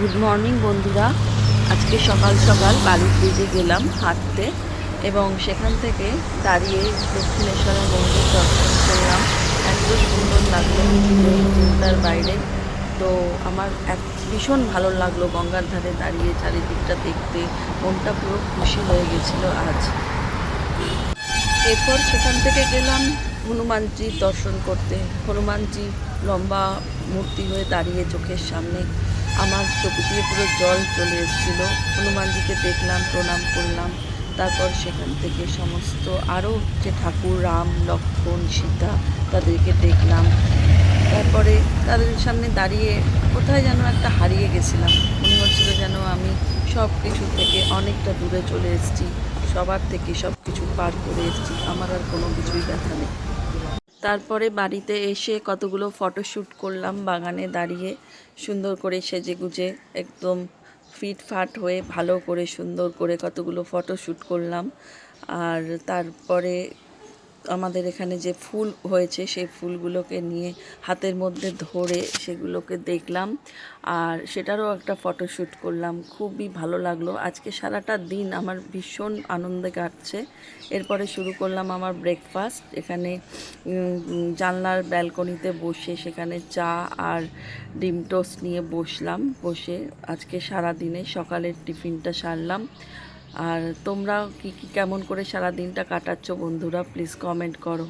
Good morning বন্ধুরা। আজকে সকাল সকাল বালির ব্রিজে গেলাম হাঁটতে এবং সেখান থেকে দাঁড়িয়ে দক্ষিণেশ্বরের মন্দির দর্শন করলাম। এত সুন্দর লাগলো, চিন্তার বাইরে। তো আমার ভীষণ ভালো লাগলো গঙ্গার ধারে দাঁড়িয়ে চারিদিকটা দেখতে। মনটা পুরো খুশি হয়ে গেছিলো আজ। এরপর সেখান থেকে গেলাম হনুমানজির দর্শন করতে। হনুমানজি লম্বা মূর্তি হয়ে দাঁড়িয়ে চোখের সামনে, আমার চোখ দিয়ে পুরো জল চলে এসেছিলো। হনুমানজিকে দেখলাম, প্রণাম করলাম। তারপর সেখান থেকে সমস্ত আরও যে ঠাকুর রাম লক্ষ্মণ সীতা তাদেরকে দেখলাম। তারপরে তাদের সামনে দাঁড়িয়ে কোথায় যেন একটা হারিয়ে গেছিলাম। মনে হচ্ছিল যেন আমি সব কিছু থেকে অনেকটা দূরে চলে এসেছি, সবার থেকে সব কিছু পার করে এসেছি, আমার আর কোনো কিছুই ব্যথা নেই। তারপরে বাড়িতে এসে কতগুলো ফটোশ্যুট করলাম বাগানে দাঁড়িয়ে, সুন্দর করে সেজেগুজে একদম ফিটফাট হয়ে ভালো করে সুন্দর করে কতগুলো ফটোশ্যুট করলাম। আর তারপরে আমাদের এখানে যে ফুল হয়েছে সেই ফুলগুলোকে নিয়ে হাতের মধ্যে ধরে সেগুলোকে দেখলাম, আর সেটারও একটা ফটোশ্যুট করলাম। খুবই ভালো লাগলো। আজকে সারাটা দিন আমার ভীষণ আনন্দে কাটছে। এরপরে শুরু করলাম আমার ব্রেকফাস্ট। এখানে জানলার ব্যালকনিতে বসে সেখানে চা আর ডিম টোস্ট নিয়ে বসলাম। বসে আজকে সারা দিনে সকালের টিফিনটা সারলাম। আর তোমরা কি কেমন করে সারা দিনটা কাটাচ্ছ বন্ধুরা, প্লিজ কমেন্ট করো।